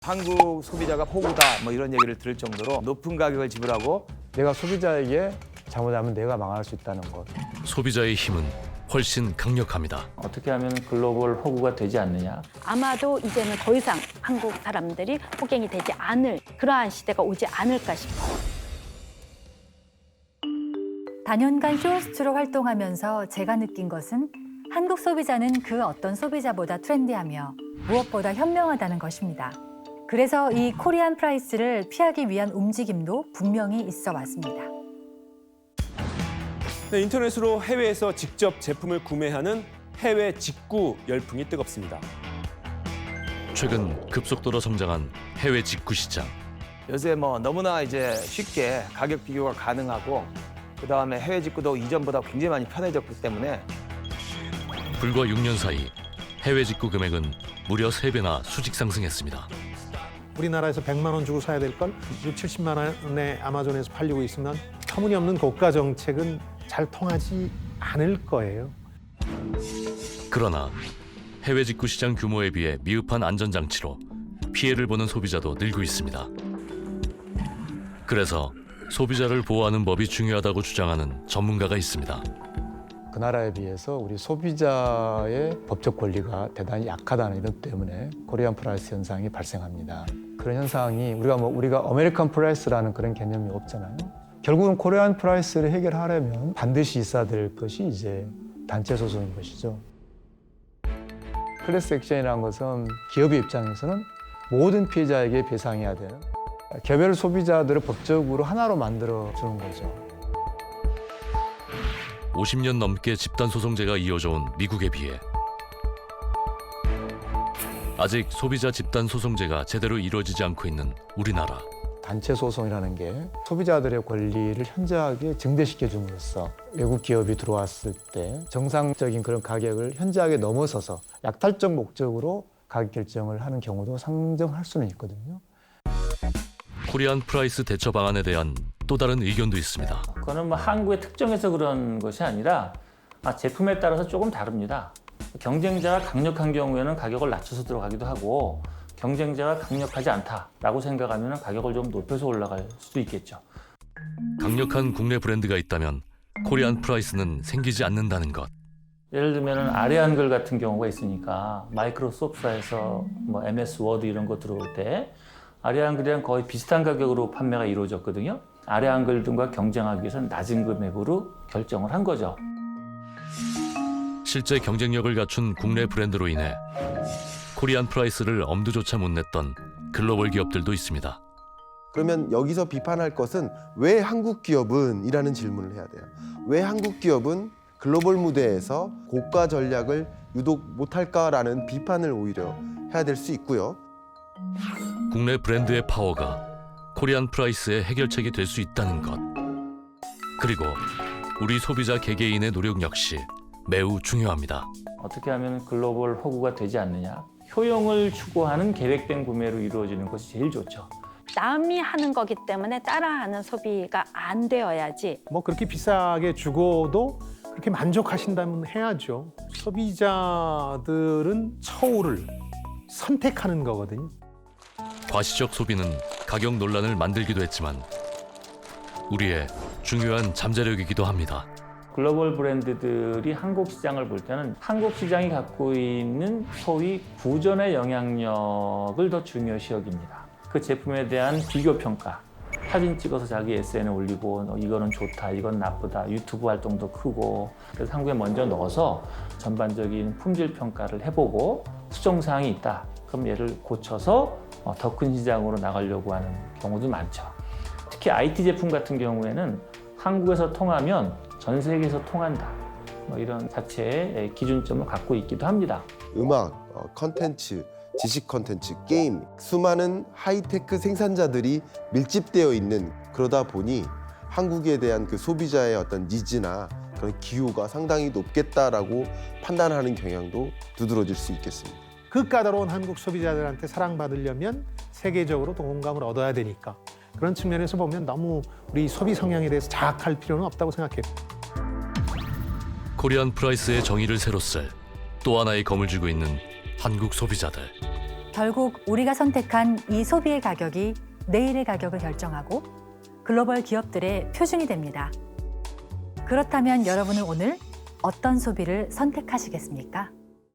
한국 소비자가 호구다 뭐 이런 얘기를 들을 정도로 높은 가격을 지불하고 내가 소비자에게 잘못하면 내가 망할 수 있다는 것. 소비자의 힘은 훨씬 강력합니다. 어떻게 하면 글로벌 호구가 되지 않느냐. 아마도 이제는 더 이상 한국 사람들이 호갱이 되지 않을 그러한 시대가 오지 않을까 싶어요. 다년간 쇼호스트로 활동하면서 제가 느낀 것은 한국 소비자는 그 어떤 소비자보다 트렌디하며 무엇보다 현명하다는 것입니다. 그래서 이 코리안 프라이스를 피하기 위한 움직임도 분명히 있어 왔습니다. 네, 인터넷으로 해외에서 직접 제품을 구매하는 해외 직구 열풍이 뜨겁습니다. 최근 급속도로 성장한 해외 직구 시장. 요새 뭐 너무나 이제 쉽게 가격 비교가 가능하고 그다음에 해외 직구도 이전보다 굉장히 많이 편해졌기 때문에 불과 6년 사이 해외 직구 금액은 무려 3배나 수직 상승했습니다. 우리나라에서 100만 원 주고 사야 될 걸 6, 70만 원에 아마존에서 팔리고 있으면 터무니없는 고가 정책은 잘 통하지 않을 거예요. 그러나 해외 직구 시장 규모에 비해 미흡한 안전장치로 피해를 보는 소비자도 늘고 있습니다. 그래서 소비자를 보호하는 법이 중요하다고 주장하는 전문가가 있습니다. 그 나라에 비해서 우리 소비자의 법적 권리가 대단히 약하다는 이것 때문에 코리안 프라이스 현상이 발생합니다. 그런 현상이 우리가 아메리칸 프라이스라는 그런 개념이 없잖아요. 결국은 코리안 프라이스를 해결하려면 반드시 있어야 될 것이 이제 단체 소송인 것이죠. 클래스 액션이라는 것은 기업의 입장에서는 모든 피해자에게 배상해야 되는 개별 소비자들을 법적으로 하나로 만들어 주는 거죠. 50년 넘게 집단 소송제가 이어져 온 미국에 비해 아직 소비자 집단 소송제가 제대로 이루어지지 않고 있는 우리나라. 단체 소송이라는 게 소비자들의 권리를 현저하게 증대시켜 줌으로써 외국 기업이 들어왔을 때 정상적인 그런 가격을 현저하게 넘어서서 약탈적 목적으로 가격 결정을 하는 경우도 상정할 수는 있거든요. 코리안 프라이스 대처 방안에 대한 또 다른 의견도 있습니다. 그거는 뭐 한국에 특정해서 그런 것이 아니라 제품에 따라서 조금 다릅니다. 경쟁자가 강력한 경우에는 가격을 낮춰서 들어가기도 하고 경쟁자가 강력하지 않다라고 생각하면 가격을 좀 높여서 올라갈 수도 있겠죠. 강력한 국내 브랜드가 있다면 코리안 프라이스는 생기지 않는다는 것. 예를 들면 아래 한글 같은 경우가 있으니까 마이크로소프트에서 뭐 MS 워드 이런 거 들어올 때 아래 한글이랑 거의 비슷한 가격으로 판매가 이루어졌거든요. 아래 한글 등과 경쟁하기 위해서는 낮은 금액으로 결정을 한 거죠. 실제 경쟁력을 갖춘 국내 브랜드로 인해 코리안 프라이스를 엄두조차 못 냈던 글로벌 기업들도 있습니다. 그러면 여기서 비판할 것은 왜 한국 기업은? 이라는 질문을 해야 돼요. 왜 한국 기업은 글로벌 무대에서 고가 전략을 유독 못할까라는 비판을 오히려 해야 될 수 있고요. 국내 브랜드의 파워가 코리안 프라이스의 해결책이 될 수 있다는 것. 그리고 우리 소비자 개개인의 노력 역시 매우 중요합니다. 어떻게 하면 글로벌 호구가 되지 않느냐. 효용을 추구하는 계획된 구매로 이루어지는 것이 제일 좋죠. 남이 하는 거기 때문에 따라하는 소비가 안 되어야지. 뭐 그렇게 비싸게 주고도 그렇게 만족하신다면 해야죠. 소비자들은 처우를 선택하는 거거든요. 과시적 소비는 가격 논란을 만들기도 했지만 우리의 중요한 잠재력이기도 합니다. 글로벌 브랜드들이 한국 시장을 볼 때는 한국 시장이 갖고 있는 소위 구전의 영향력을 더 중요시 여깁니다. 그 제품에 대한 비교 평가, 사진 찍어서 자기 SNS에 올리고 이거는 좋다, 이건 나쁘다, 유튜브 활동도 크고 그래서 한국에 먼저 넣어서 전반적인 품질 평가를 해보고 수정사항이 있다. 그럼 얘를 고쳐서 더 큰 시장으로 나가려고 하는 경우도 많죠. 특히 IT 제품 같은 경우에는 한국에서 통하면 전 세계에서 통한다. 뭐 이런 자체의 기준점을 갖고 있기도 합니다. 음악, 컨텐츠, 지식 컨텐츠, 게임, 수많은 하이테크 생산자들이 밀집되어 있는 그러다 보니 한국에 대한 그 소비자의 어떤 니즈나 그런 기호가 상당히 높겠다라고 판단하는 경향도 두드러질 수 있겠습니다. 그 까다로운 한국 소비자들한테 사랑받으려면 세계적으로 또 공감을 얻어야 되니까 그런 측면에서 보면 너무 우리 소비 성향에 대해서 자학할 필요는 없다고 생각해요. 코리안 프라이스의 정의를 새로 쓸 또 하나의 검을 쥐고 있는 한국 소비자들. 결국 우리가 선택한 이 소비의 가격이 내일의 가격을 결정하고 글로벌 기업들의 표준이 됩니다. 그렇다면 여러분은 오늘 어떤 소비를 선택하시겠습니까?